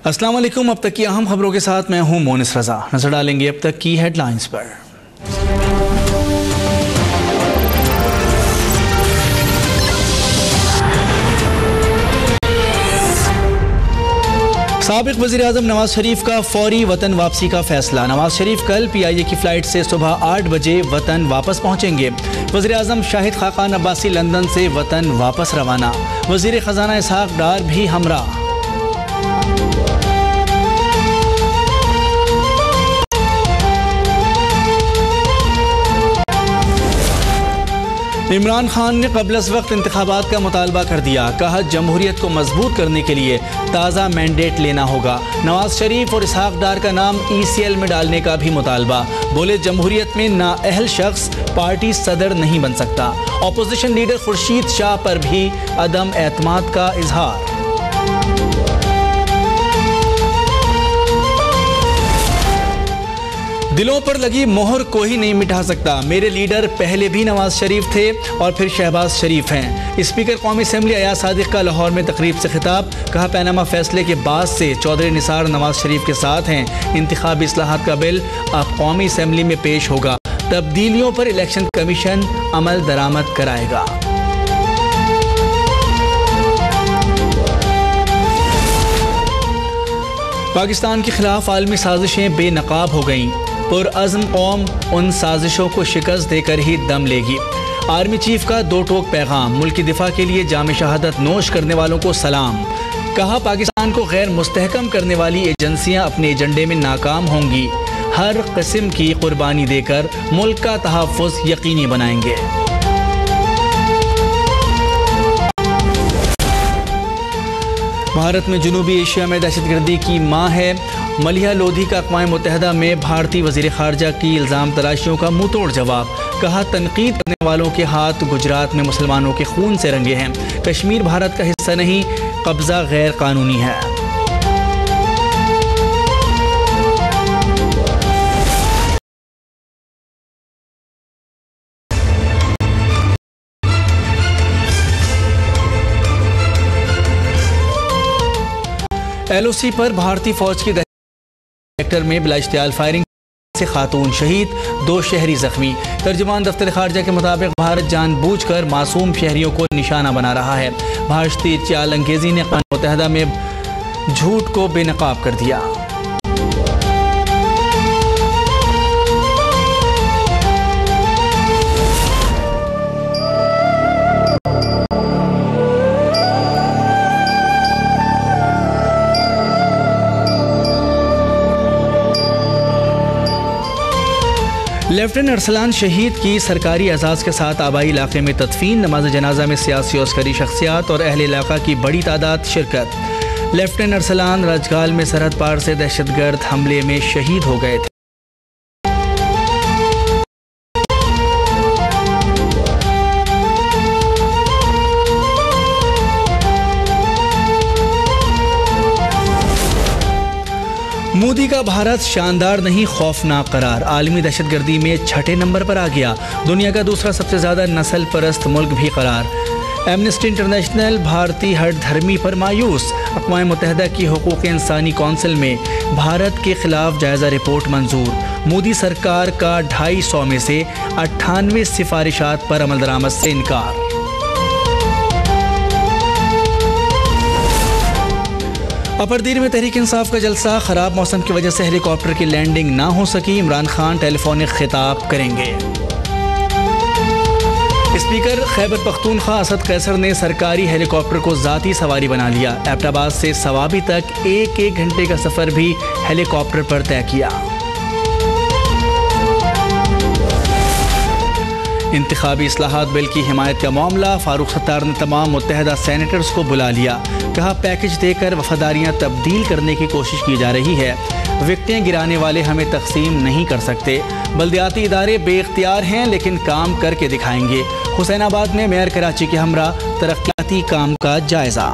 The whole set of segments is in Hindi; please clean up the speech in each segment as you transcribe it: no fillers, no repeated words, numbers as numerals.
अस्सलाम वालेकुम। अब तक की अहम खबरों के साथ मैं हूं मोनिस रजा। नजर डालेंगे अब तक की हेडलाइंस पर। साबिक वज़ीर-ए-आज़म नवाज शरीफ का फौरी वतन वापसी का फैसला। नवाज शरीफ कल PIA की फ्लाइट से सुबह 8 बजे वतन वापस पहुंचेंगे। वज़ीर-ए-आज़म शाहिद खाकान अब्बासी लंदन से वतन वापस रवाना। वज़ीर ख़जाना इसहाक डार भी हमरा। इमरान खान ने क़ब्ल वक्त इंतखाबात का मुतालबा कर दिया। कहा जमहूरियत को मजबूत करने के लिए ताज़ा मैंडेट लेना होगा। नवाज शरीफ और इसहाक डार का नाम ECL में डालने का भी मुतालबा। बोले जमहूरियत में नाअहल शख्स पार्टी सदर नहीं बन सकता। अपोजिशन लीडर खुर्शीद शाह पर भी अदम एतमाद का इजहार। दिलों पर लगी मोहर कोई नहीं मिटा सकता। मेरे लीडर पहले भी नवाज शरीफ थे और फिर शहबाज शरीफ हैं। स्पीकर कौमी असम्बली अयाज सादिक का लाहौर में तकरीब से खिताब। कहा पैनामा फैसले के बाद से चौधरी निसार नवाज शरीफ के साथ हैं। इंतखाबी इस्लाहात का बिल अब कौमी असम्बली में पेश होगा। तब्दीलियों पर इलेक्शन कमीशन अमल दरामद कराएगा। पाकिस्तान के खिलाफ आलमी साजिशें बेनकाब हो गईं। पुरअज़्म कौम उन साजिशों को शिकस्त देकर ही दम लेगी। आर्मी चीफ का दो टोक पैगाम। मुल्क की दिफा के लिए जाम शहादत नोश करने वालों को सलाम। कहा पाकिस्तान को गैर मुस्तहकम करने वाली एजेंसियां अपने एजेंडे में नाकाम होंगी। हर किस्म की कुर्बानी देकर मुल्क का तहफ़्फ़ुज़ यकीनी बनाएंगे। भारत में जनूबी एशिया में दहशतगर्दी की माँ है। मलिहा लोधी का अक़वाम मुत्तहिदा में भारतीय वज़ीर ख़ारजा की इल्ज़ाम तराशियों का मुँह तोड़ जवाब। कहा तनकीद करने वालों के हाथ गुजरात में मुसलमानों के खून से रंगे हैं। कश्मीर भारत का हिस्सा नहीं, कब्ज़ा गैर कानूनी है। LOC पर भारतीय फौज की सेक्टर में बिलाइश्तियाल फायरिंग से खातून शहीद, 2 शहरी जख्मी। तर्जुमान दफ्तर खारजा के मुताबिक भारत जानबूझकर मासूम शहरियों को निशाना बना रहा है। भारतीय चाल अंगेजी ने अक़वाम मुत्तहिदा में झूठ को बेनकाब कर दिया। लेफ्टिनेंट अरसलान शहीद की सरकारी एजाज़ के साथ आबाई इलाके में तदफीन। नमाज जनाजा में सियासी और अस्करी शख्सियात और अहले इलाका की बड़ी तादाद शिरकत। लेफ्टिनेंट अरसलान राजगाल में सरहद पार से दहशतगर्द हमले में शहीद हो गए थे। मोदी का भारत शानदार नहीं खौफनाक करार। आलमी दहशतगर्दी में 6ठे नंबर पर आ गया। दुनिया का दूसरा सबसे ज़्यादा नस्ल परस्त मुल्क भी करार। एमनेस्टी इंटरनेशनल भारतीय हर धर्मी पर मायूस। अक़वाम मुत्तहिदा की हुकूक़ इंसानी कौंसिल में भारत के खिलाफ जायज़ा रिपोर्ट मंजूर। मोदी सरकार का 250 में से 98 सिफारिशात पर अमल दरामद से इनकार। अपरदीर में तहरीक इंसाफ का जलसा। खराब मौसम की वजह से हेलीकॉप्टर की लैंडिंग ना हो सकी। इमरान खान टेलीफोनिक खिताब करेंगे। स्पीकर खैबर पख्तूनख्वा असद कैसर ने सरकारी हेलीकॉप्टर को ज़ाती सवारी बना लिया। एबटाबाद से सवाबी तक 1 घंटे का सफ़र भी हेलीकॉप्टर पर तय किया। इंतखाबी इस्लाहात बिल की हिमायत का मामला। फारूक सत्तार ने तमाम मुत्तहिदा सेनेटर्स को बुला लिया। कहा पैकेज देकर वफादारियाँ तब्दील करने की कोशिश की जा रही है। विकटें गिराने वाले हमें तकसीम नहीं कर सकते। बल्दियाती इदारे बेइख्तियार हैं लेकिन काम करके दिखाएंगे। हुसैनाबाद में मेयर कराची के हमरा तरक्याती काम का जायज़ा।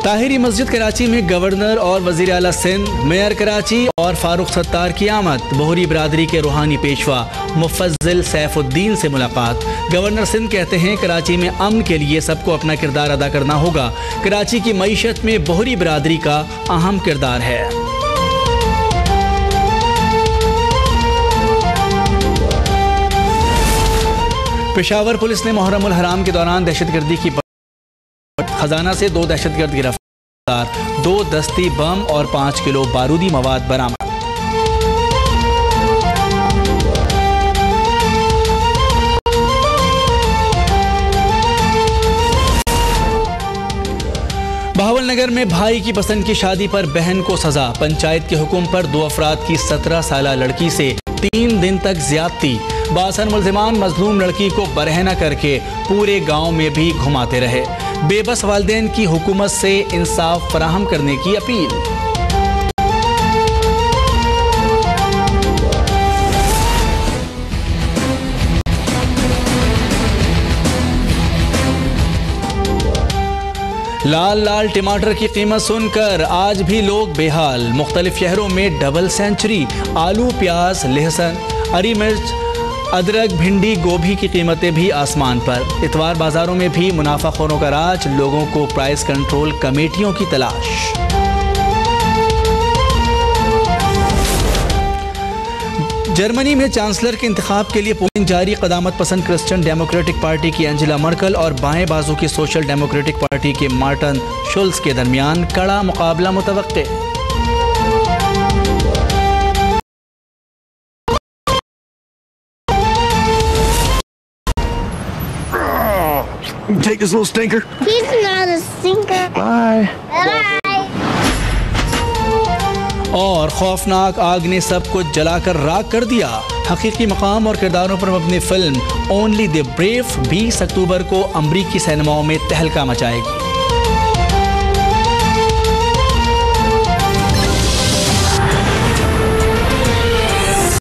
ताहिरी मस्जिद कराची में गवर्नर और वज़ीर आला सिंध, मेयर कराची और फारूक सत्तार की आमद। बोहरी बिरादरी के रूहानी पेशवा मुफज्जिल सैफुद्दीन से मुलाकात। गवर्नर सिंध कहते हैं कराची में अमन के लिए सबको अपना किरदार अदा करना होगा। कराची की मईशत में बोहरी बिरादरी का अहम किरदार है। पेशावर पुलिस ने मुहर्रमुल हराम के दौरान दहशतगर्दी की खजाना से 2 दहशतगर्द गिरफ्तार, 2 दस्ती बम और 5 किलो बारूदी मवाद बरामद। बहावलनगर में भाई की पसंद की शादी पर बहन को सजा। पंचायत के हुक्म पर 2 अफराद की 17 साला लड़की से 3 दिन तक ज्यादती। बासन मुल्जिमान मजलूम लड़की को बरहना करके पूरे गांव में भी घुमाते रहे। बेबस वालिदैन की हुकूमत से इंसाफ फराहम करने की अपील। लाल लाल टमाटर की कीमत सुनकर आज भी लोग बेहाल। मुख्तलिफ शहरों में डबल सेंचुरी। आलू, प्याज, लहसुन, हरी मिर्च, अदरक, भिंडी, गोभी की कीमतें भी आसमान पर। इतवार बाजारों में भी मुनाफाखोरों का राज। लोगों को प्राइस कंट्रोल कमेटियों की तलाश। जर्मनी में चांसलर के इंतखाब के लिए पोलिंग जारी। क़दामत पसंद क्रिश्चियन डेमोक्रेटिक पार्टी की एंजेला मर्कल और बाएं बाजू की सोशल डेमोक्रेटिक पार्टी के मार्टिन शुल्स के दरमियान कड़ा मुकाबला मुतवक्के। Take this little stinker. He's not a stinker. Bye. Bye. और खौफनाक आग ने सब कुछ जलाकर राख कर दिया। हकीकी मकाम और किरदारों पर मबनी फिल्म ओनली द ब्रेव 20 अक्टूबर को अमरीकी सिनेमाओं में तहलका मचाएगी।